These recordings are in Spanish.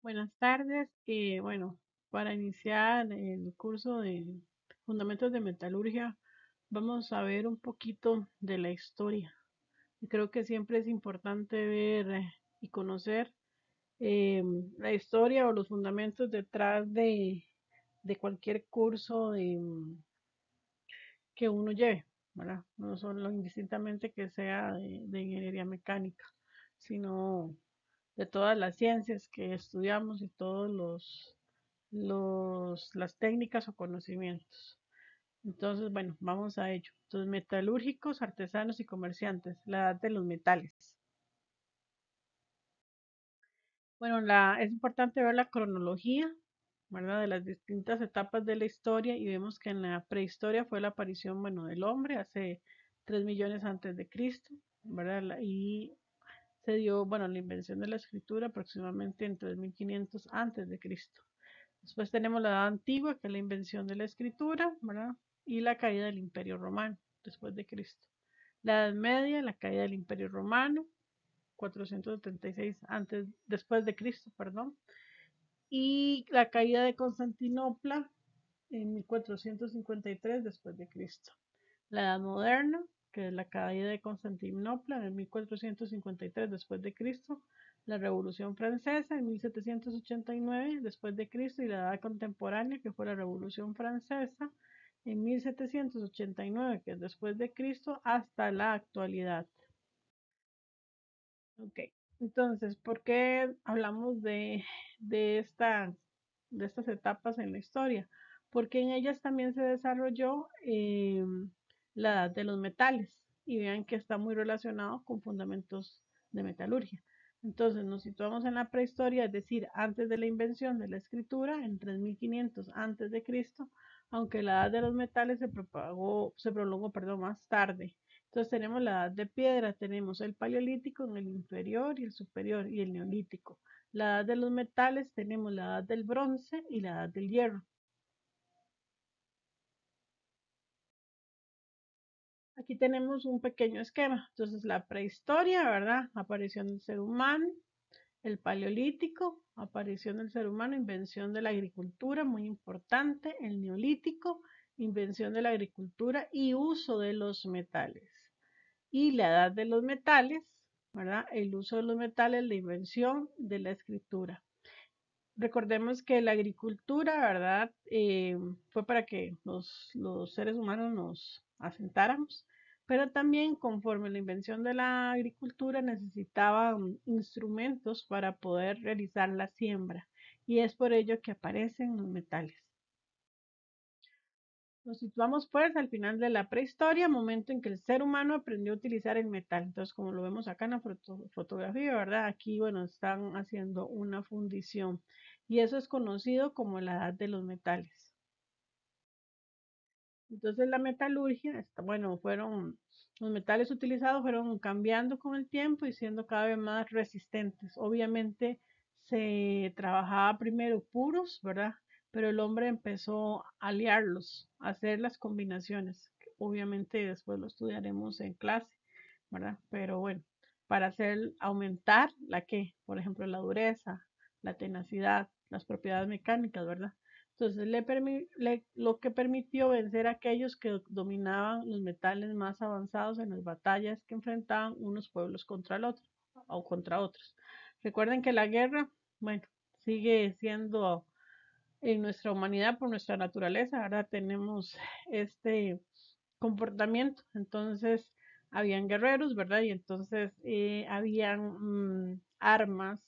Buenas tardes. Bueno, para iniciar el curso de Fundamentos de Metalurgia, vamos a ver un poquito de la historia. Y creo que siempre es importante ver y conocer eh, la historia o los fundamentos detrás de cualquier curso que uno lleve, ¿verdad? No solo indistintamente que sea de ingeniería mecánica, sino de todas las ciencias que estudiamos y todos las técnicas o conocimientos. Entonces, bueno, vamos a ello. Entonces, metalúrgicos, artesanos y comerciantes, la edad de los metales. Bueno, es importante ver la cronología, ¿verdad? De las distintas etapas de la historia y vemos que en la prehistoria fue la aparición, bueno, del hombre hace 3 millones antes de Cristo, ¿verdad? Y se dio, bueno, la invención de la escritura aproximadamente en 3500 antes de Cristo. Después tenemos la Edad Antigua, que es la invención de la escritura, ¿verdad? Y la caída del Imperio Romano, después de Cristo. La Edad Media, la caída del Imperio Romano, 476 después de Cristo, perdón. Y la caída de Constantinopla en 1453 después de Cristo. La Edad Moderna, que es la caída de Constantinopla en 1453 después de Cristo, la Revolución Francesa en 1789 después de Cristo y la Edad Contemporánea, que fue la Revolución Francesa en 1789, que es después de Cristo, hasta la actualidad. Ok, entonces, ¿por qué hablamos de, esta, de estas etapas en la historia? Porque en ellas también se desarrolló la edad de los metales y vean que está muy relacionado con fundamentos de metalurgia. Entonces nos situamos en la prehistoria, es decir, antes de la invención de la escritura, en 3500 antes de Cristo, aunque la edad de los metales se prolongó, perdón, más tarde. Entonces tenemos la edad de piedra, tenemos el paleolítico en el inferior y el superior y el neolítico. La edad de los metales tenemos la edad del bronce y la edad del hierro. Aquí tenemos un pequeño esquema. Entonces la prehistoria, ¿verdad? Aparición del ser humano, el paleolítico, aparición del ser humano, invención de la agricultura, muy importante, el neolítico, invención de la agricultura y uso de los metales. Y la edad de los metales, ¿verdad? El uso de los metales, la invención de la escritura. Recordemos que la agricultura, ¿verdad? Fue para que los seres humanos nos asentáramos, pero también conforme la invención de la agricultura necesitaban instrumentos para poder realizar la siembra y es por ello que aparecen los metales. Nos situamos pues al final de la prehistoria, momento en que el ser humano aprendió a utilizar el metal. Entonces, como lo vemos acá en la fotografía, ¿verdad? Aquí, bueno, están haciendo una fundición y eso es conocido como la edad de los metales. Entonces, la metalurgia, bueno, los metales utilizados fueron cambiando con el tiempo y siendo cada vez más resistentes. Obviamente, se trabajaba primero puros, ¿verdad? Pero el hombre empezó a aliarlos, a hacer las combinaciones. Obviamente después lo estudiaremos en clase, ¿verdad? Pero bueno, para aumentar por ejemplo, la dureza, la tenacidad, las propiedades mecánicas, ¿verdad? Entonces lo que permitió vencer a aquellos que dominaban los metales más avanzados en las batallas que enfrentaban unos pueblos contra el otro o contra otros. Recuerden que la guerra, bueno, sigue siendo en nuestra humanidad por nuestra naturaleza, ahora tenemos este comportamiento. Entonces, habían guerreros, ¿verdad? Y entonces habían armas,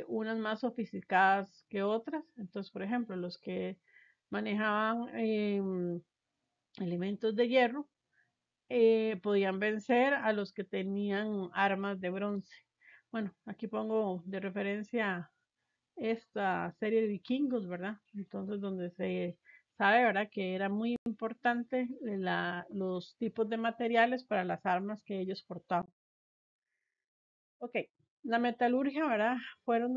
unas más sofisticadas que otras. Entonces, por ejemplo, los que manejaban elementos de hierro podían vencer a los que tenían armas de bronce. Bueno, aquí pongo de referencia esta serie de vikingos, ¿verdad? Entonces, donde se sabe, ¿verdad? Que era muy importante los tipos de materiales para las armas que ellos portaban. Ok, la metalurgia, ¿verdad? Fueron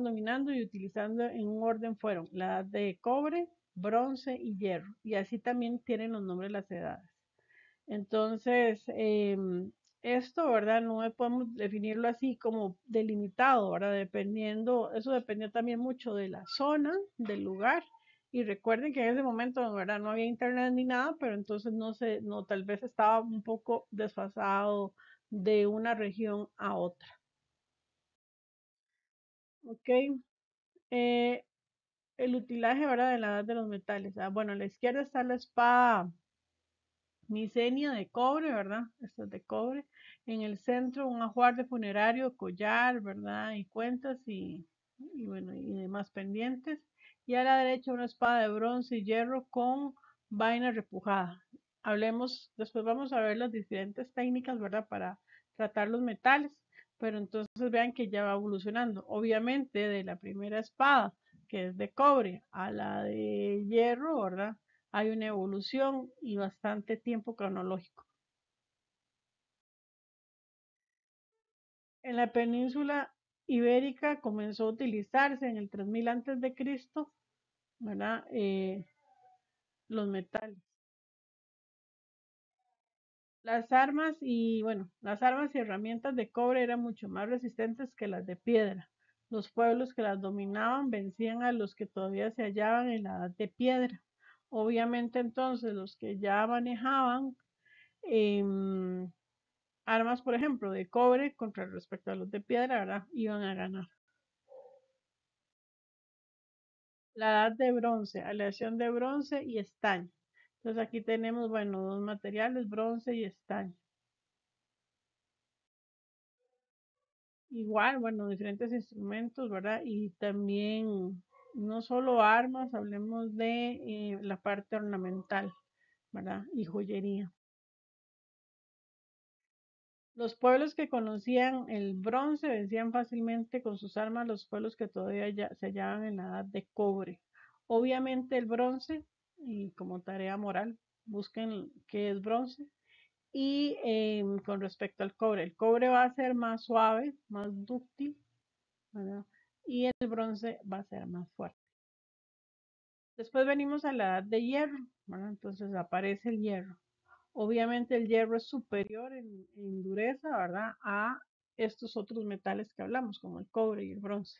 dominando y utilizando en un orden fueron la edad de cobre, bronce y hierro. Y así también tienen los nombres de las edades. Entonces, Esto, ¿verdad? No podemos definirlo así como delimitado, ¿verdad? Dependiendo, eso dependió también mucho de la zona, del lugar. Y recuerden que en ese momento, ¿verdad? No había internet ni nada, pero entonces no, tal vez estaba un poco desfasado de una región a otra. ¿Ok? Eh, el utilaje, ¿verdad? De la edad de los metales. Bueno, a la izquierda está la espada Misenia de cobre, ¿verdad? Esto es de cobre. En el centro un ajuar funerario, collar, ¿verdad? Y cuentas y bueno, y demás pendientes. Y a la derecha una espada de bronce y hierro con vaina repujada. Hablemos, después vamos a ver las diferentes técnicas, ¿verdad? Para tratar los metales. Pero entonces vean que ya va evolucionando. Obviamente de la primera espada, que es de cobre, a la de hierro, ¿verdad? Hay una evolución y bastante tiempo cronológico. En la península ibérica comenzó a utilizarse en el 3000 antes de Cristo, ¿verdad? Los metales. Las armas y herramientas de cobre eran mucho más resistentes que las de piedra. Los pueblos que las dominaban vencían a los que todavía se hallaban en la edad de piedra. Obviamente entonces los que ya manejaban eh, armas, por ejemplo, de cobre contra respecto a los de piedra, ¿verdad? Iban a ganar. La edad de bronce, aleación de bronce y estaño. Entonces aquí tenemos, bueno, dos materiales, bronce y estaño. Igual, bueno, diferentes instrumentos, ¿verdad? Y también no solo armas, hablemos de la parte ornamental, ¿verdad? Y joyería. Los pueblos que conocían el bronce vencían fácilmente con sus armas los pueblos que todavía se hallaban en la edad de cobre. Obviamente el bronce, y como tarea moral, busquen qué es bronce. Y con respecto al cobre, el cobre va a ser más suave, más dúctil, ¿verdad? Y el bronce va a ser más fuerte. Después venimos a la edad de hierro, ¿verdad? Entonces aparece el hierro. Obviamente el hierro es superior en dureza, ¿verdad? A estos otros metales que hablamos, como el cobre y el bronce.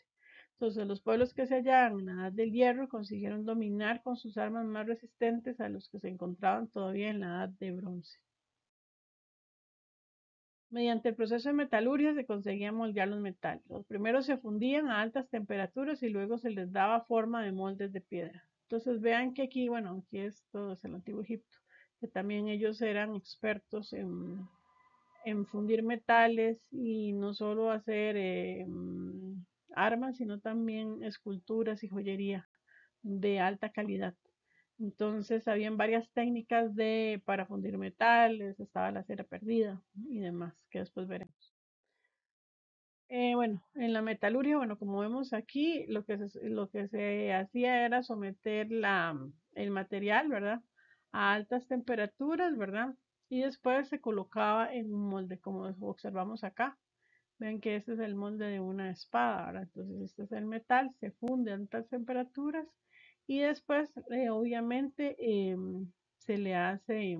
Entonces los pueblos que se hallaban en la edad del hierro consiguieron dominar con sus armas más resistentes a los que se encontraban todavía en la edad de bronce. Mediante el proceso de metalurgia se conseguían moldear los metales. Los primeros se fundían a altas temperaturas y luego se les daba forma de moldes de piedra. Entonces vean que aquí, bueno, aquí esto es el Antiguo Egipto, que también ellos eran expertos en fundir metales y no solo hacer armas, sino también esculturas y joyería de alta calidad. Entonces, habían varias técnicas para fundir metales, estaba la cera perdida y demás, que después veremos. Bueno, en la metalurgia, bueno, como vemos aquí, lo que se hacía era someter el material, ¿verdad? A altas temperaturas, ¿verdad? Y después se colocaba en un molde, como observamos acá. Ven que este es el molde de una espada, ¿verdad? Entonces, este es el metal, se funde a altas temperaturas y después, obviamente, se le hace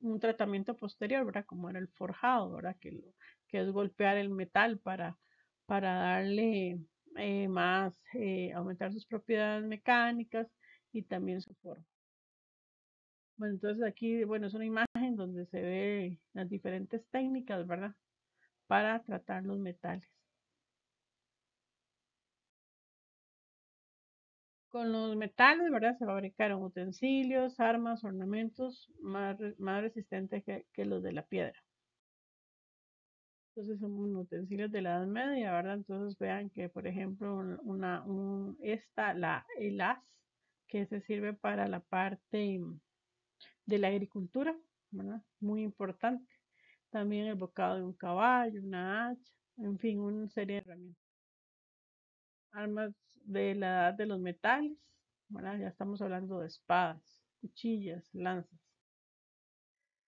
un tratamiento posterior, ¿verdad? Como era el forjado, ¿verdad? Que es golpear el metal para darle aumentar sus propiedades mecánicas y también su forma. Bueno, entonces aquí, bueno, es una imagen donde se ve las diferentes técnicas, ¿verdad? Para tratar los metales. Con los metales, ¿verdad? Se fabricaron utensilios, armas, ornamentos más resistentes que los de la piedra. Entonces son utensilios de la Edad Media, ¿verdad? Entonces vean que, por ejemplo, el haz, que se sirve para la parte de la agricultura, ¿verdad? Muy importante. También el bocado de un caballo, una hacha, en fin, una serie de herramientas. Armas de la edad de los metales, ¿verdad? Ya estamos hablando de espadas, cuchillas, lanzas.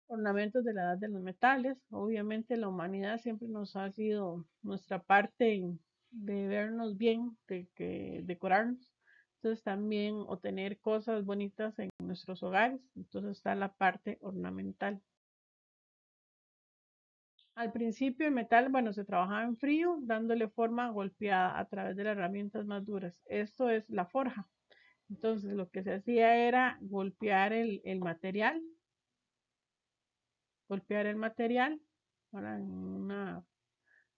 Ornamentos de la edad de los metales. Obviamente la humanidad siempre nos ha sido nuestra parte de vernos bien, de que decorarnos. Entonces también o tener cosas bonitas en nuestros hogares. Entonces está la parte ornamental. Al principio el metal, bueno, se trabajaba en frío, dándole forma golpeada a través de las herramientas más duras. Esto es la forja. Entonces lo que se hacía era golpear el material en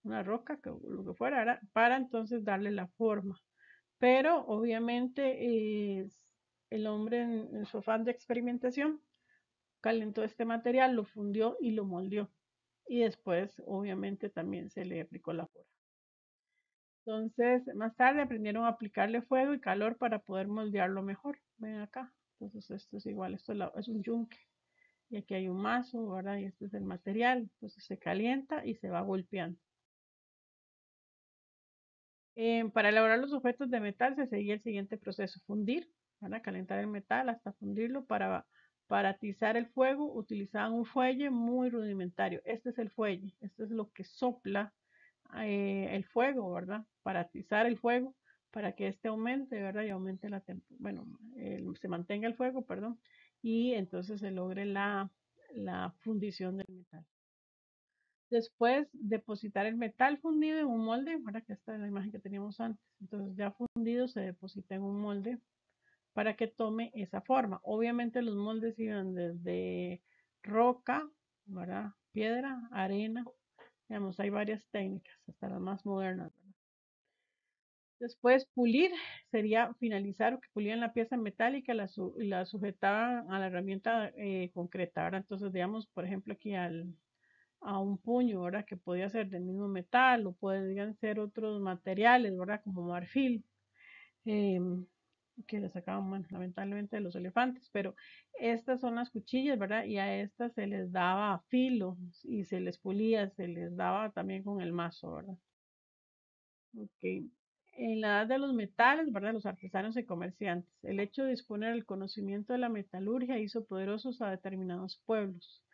una roca, que, lo que fuera, para entonces darle la forma. Pero obviamente el hombre en su afán de experimentación calentó este material, lo fundió y lo moldeó. Y después obviamente también se le aplicó la forma. Entonces, más tarde aprendieron a aplicarle fuego y calor para poder moldearlo mejor. Ven acá. Entonces, esto es igual, es un yunque. Y aquí hay un mazo, ¿verdad? Y este es el material. Entonces se calienta y se va golpeando. Para elaborar los objetos de metal se seguía el siguiente proceso: fundir, ¿verdad? Calentar el metal hasta fundirlo. Para atizar el fuego utilizaban un fuelle muy rudimentario. Este es el fuelle, esto es lo que sopla el fuego, ¿verdad? Para atizar el fuego, para que este aumente, ¿verdad? Y aumente bueno, se mantenga el fuego, perdón, y entonces se logre la fundición del metal. Después, depositar el metal fundido en un molde, ¿verdad? Que esta es la imagen que teníamos antes. Entonces, ya fundido se deposita en un molde para que tome esa forma. Obviamente los moldes iban desde roca, ¿verdad? Piedra, arena, digamos, hay varias técnicas, hasta las más modernas, ¿verdad? Después, pulir sería finalizar, o que pulían la pieza metálica y la sujetaban a la herramienta concreta, ¿verdad? Entonces, digamos, por ejemplo, aquí a un puño, ¿verdad? Que podía ser del mismo metal o podrían ser otros materiales, ¿verdad? Como marfil, em, que le sacaban, bueno, lamentablemente de los elefantes, pero estas son las cuchillas, ¿verdad? Y a estas se les daba filo y se les pulía, se les daba también con el mazo, ¿verdad? Ok. En la edad de los metales, ¿verdad? Los artesanos y comerciantes. El hecho de disponer del conocimiento de la metalurgia hizo poderosos a determinados pueblos.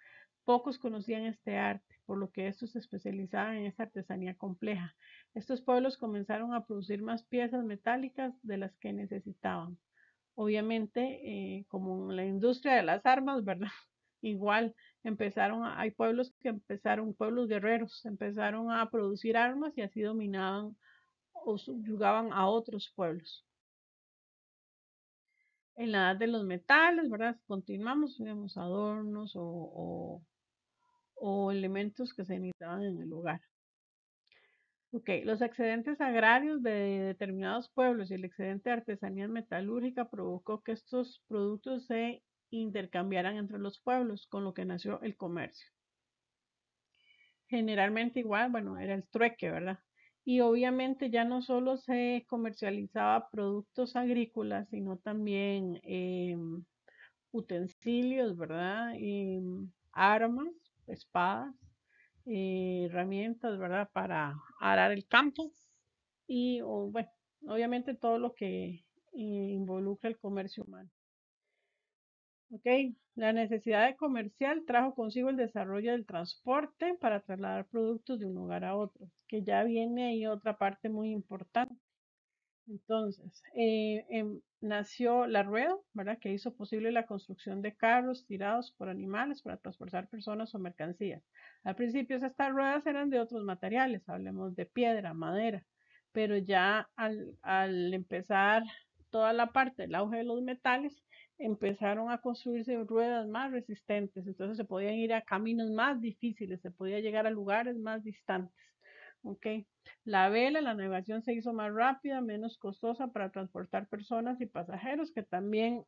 Pocos conocían este arte, por lo que estos se especializaban en esta artesanía compleja. Estos pueblos comenzaron a producir más piezas metálicas de las que necesitaban. Obviamente, como en la industria de las armas, ¿verdad? Igual hay pueblos que empezaron, pueblos guerreros, empezaron a producir armas y así dominaban o subyugaban a otros pueblos. En la edad de los metales, ¿verdad? Continuamos, tenemos adornos o elementos que se necesitaban en el hogar. Ok, los excedentes agrarios de determinados pueblos y el excedente de artesanía metalúrgica provocó que estos productos se intercambiaran entre los pueblos, con lo que nació el comercio. Generalmente igual, bueno, era el trueque, ¿verdad? Y obviamente ya no solo se comercializaba productos agrícolas, sino también utensilios, ¿verdad? Armas, espadas, herramientas, ¿verdad? Para arar el campo y, bueno, obviamente todo lo que involucra el comercio humano. Ok, la necesidad de comercial trajo consigo el desarrollo del transporte para trasladar productos de un lugar a otro, que ya viene ahí otra parte muy importante. Entonces, nació la rueda, ¿verdad? Que hizo posible la construcción de carros tirados por animales para transportar personas o mercancías. Al principio estas ruedas eran de otros materiales, hablemos de piedra, madera, pero ya al empezar toda la parte del auge de los metales, empezaron a construirse ruedas más resistentes, entonces se podían ir a caminos más difíciles, se podía llegar a lugares más distantes. ¿Ok? La vela, la navegación se hizo más rápida, menos costosa para transportar personas y pasajeros, que también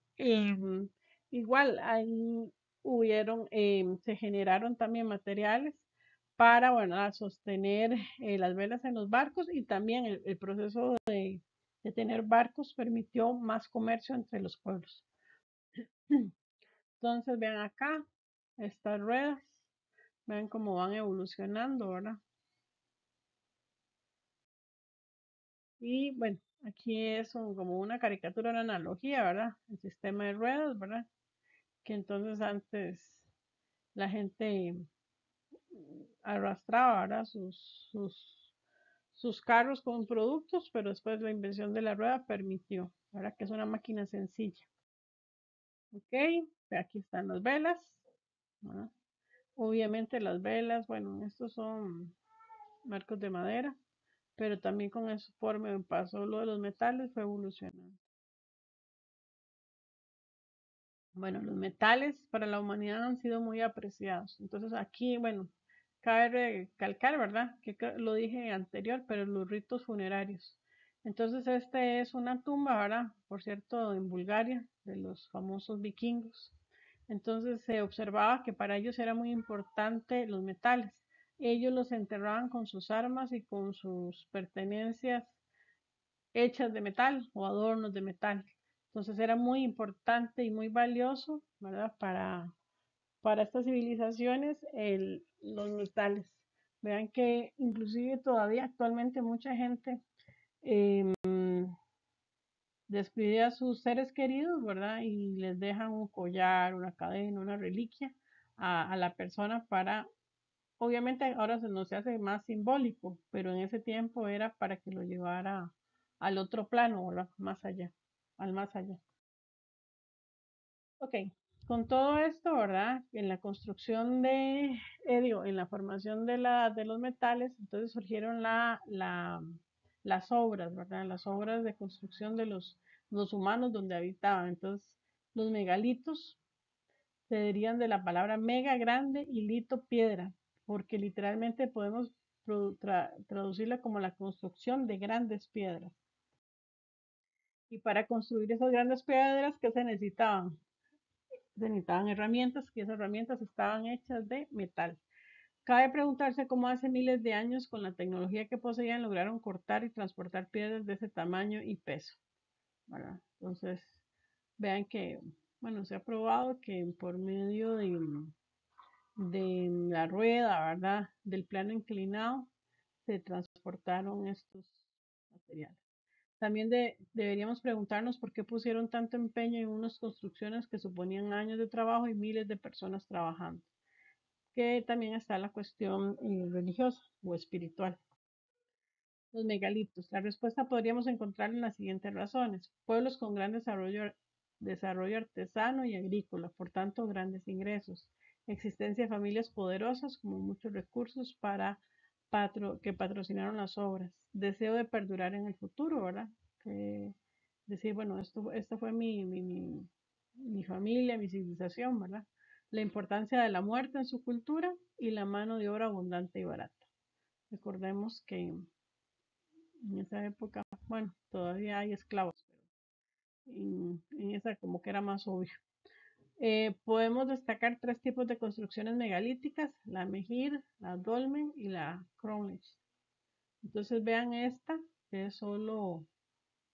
igual ahí se generaron también materiales para, bueno, sostener las velas en los barcos, y también el proceso de tener barcos permitió más comercio entre los pueblos. Entonces, vean acá estas ruedas, vean cómo van evolucionando, ¿verdad? Y bueno, aquí es como una caricatura, una analogía, ¿verdad? El sistema de ruedas, ¿verdad? Que entonces antes la gente arrastraba, ¿verdad? Sus carros con productos, pero después la invención de la rueda permitió, ¿verdad? Que es una máquina sencilla. Ok, aquí están las velas, ¿verdad? Obviamente las velas, bueno, estos son marcos de madera, pero también con eso forma pasó lo de los metales, fue evolucionando. Bueno, los metales para la humanidad han sido muy apreciados. Entonces aquí, bueno, cabe recalcar, ¿verdad? Lo dije anterior, pero los ritos funerarios. Entonces este es una tumba, ¿verdad? Por cierto, en Bulgaria, de los famosos vikingos. Entonces se observaba que para ellos era muy importante los metales. Ellos los enterraban con sus armas y con sus pertenencias hechas de metal o adornos de metal. Entonces era muy importante y muy valioso, ¿verdad? Para estas civilizaciones los metales. Vean que inclusive todavía actualmente mucha gente eh, despide a sus seres queridos, ¿verdad? Y les dejan un collar, una cadena, una reliquia a la persona para, obviamente ahora se nos hace más simbólico, pero en ese tiempo era para que lo llevara al otro plano, ¿verdad? Más allá, al más allá. Ok, con todo esto, ¿verdad? En la construcción digo, en la formación de los metales, entonces surgieron las obras, ¿verdad? Las obras de construcción de los humanos donde habitaban. Entonces, los megalitos se derivan de la palabra mega, grande, y lito, piedra, porque literalmente podemos traducirla como la construcción de grandes piedras. Y para construir esas grandes piedras, ¿qué se necesitaban? Se necesitaban herramientas, y esas herramientas estaban hechas de metal. Cabe preguntarse cómo hace miles de años, con la tecnología que poseían, lograron cortar y transportar piedras de ese tamaño y peso, ¿verdad? Entonces, vean que, bueno, se ha probado que por medio de la rueda, ¿verdad? Del plano inclinado, se transportaron estos materiales. También deberíamos preguntarnos por qué pusieron tanto empeño en unas construcciones que suponían años de trabajo y miles de personas trabajando. Que también está la cuestión religiosa o espiritual. Los megalitos. La respuesta podríamos encontrar en las siguientes razones. Pueblos con gran desarrollo artesano y agrícola, por tanto grandes ingresos. Existencia de familias poderosas con muchos recursos que patrocinaron las obras. Deseo de perdurar en el futuro, ¿verdad? Que decir, bueno, esta fue mi familia, mi civilización, ¿verdad? La importancia de la muerte en su cultura y la mano de obra abundante y barata. Recordemos que en esa época, bueno, todavía hay esclavos, pero en esa como que era más obvio. Podemos destacar tres tipos de construcciones megalíticas: la mejir, la dolmen y la cromlech. Entonces vean esta, que es solo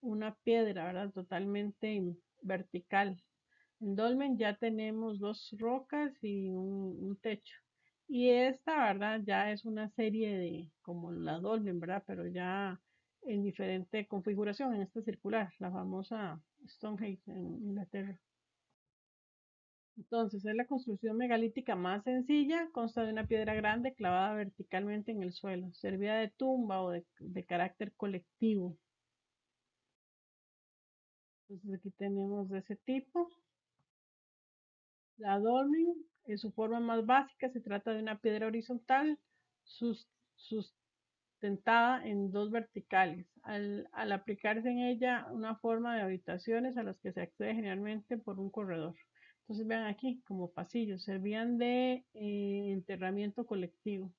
una piedra, ¿verdad? Totalmente vertical. En dolmen ya tenemos dos rocas y un techo. Y esta, ¿verdad? Ya es una serie de, como la dolmen, ¿verdad? Pero ya en diferente configuración, en esta circular, la famosa Stonehenge en Inglaterra. Entonces, es la construcción megalítica más sencilla, consta de una piedra grande clavada verticalmente en el suelo, servía de tumba o de carácter colectivo. Entonces, aquí tenemos de ese tipo. La dolmen, en su forma más básica, se trata de una piedra horizontal sustentada en dos verticales. Al aplicarse en ella una forma de habitaciones a las que se accede generalmente por un corredor. Entonces vean aquí como pasillos, servían de enterramiento colectivo.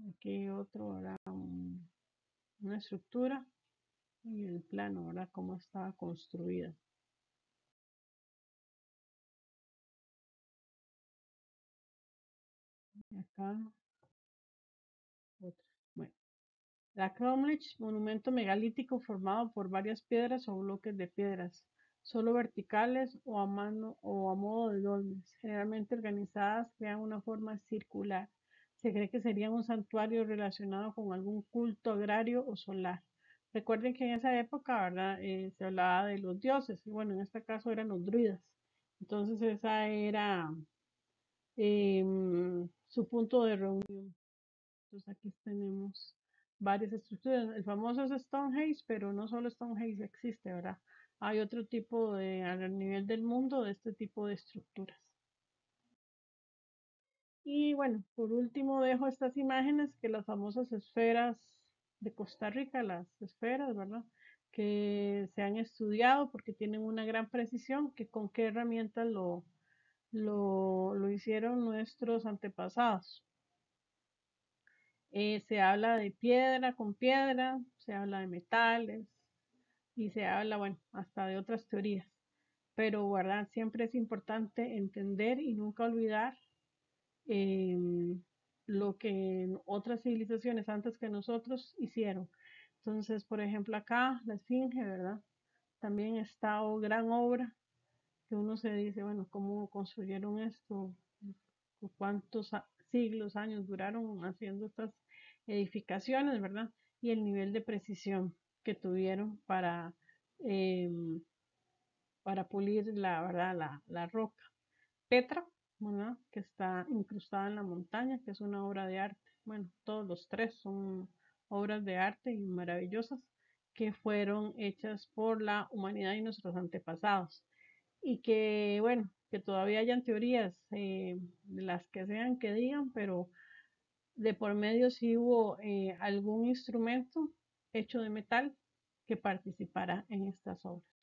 Aquí otro, ¿verdad? Una estructura y el plano, ¿verdad? Cómo estaba construida. Y acá otra. Bueno. La Cromlech, monumento megalítico formado por varias piedras o bloques de piedras, solo verticales o a mano o a modo de dolmes, generalmente organizadas, crean una forma circular. Se cree que sería un santuario relacionado con algún culto agrario o solar. Recuerden que en esa época, ¿verdad? Se hablaba de los dioses, y bueno, en este caso eran los druidas. Entonces esa era su punto de reunión. Entonces aquí tenemos varias estructuras. El famoso es Stonehenge, pero no solo Stonehenge existe, ¿verdad? hay otro tipo de, a nivel del mundo, de este tipo de estructuras. Y bueno, por último dejo estas imágenes que las famosas esferas de Costa Rica, las esferas, ¿verdad? Que se han estudiado porque tienen una gran precisión, que con qué herramientas lo hicieron nuestros antepasados. Se habla de piedra con piedra, se habla de metales y se habla, bueno, hasta de otras teorías. Pero, ¿verdad? Siempre es importante entender y nunca olvidar lo que otras civilizaciones antes que nosotros hicieron. Entonces, por ejemplo, acá la Esfinge, ¿verdad? También está gran obra que uno se dice, bueno, ¿cómo construyeron esto? ¿Cuántos siglos, años duraron haciendo estas edificaciones, ¿verdad? Y el nivel de precisión que tuvieron eh, para pulir la, ¿verdad? La roca. Petra, ¿verdad? Que está incrustada en la montaña, que es una obra de arte. Bueno, todos los tres son obras de arte y maravillosas que fueron hechas por la humanidad y nuestros antepasados. Y que, bueno, que todavía hayan teorías, de las que sean que digan, pero de por medio sí hubo algún instrumento hecho de metal que participara en estas obras.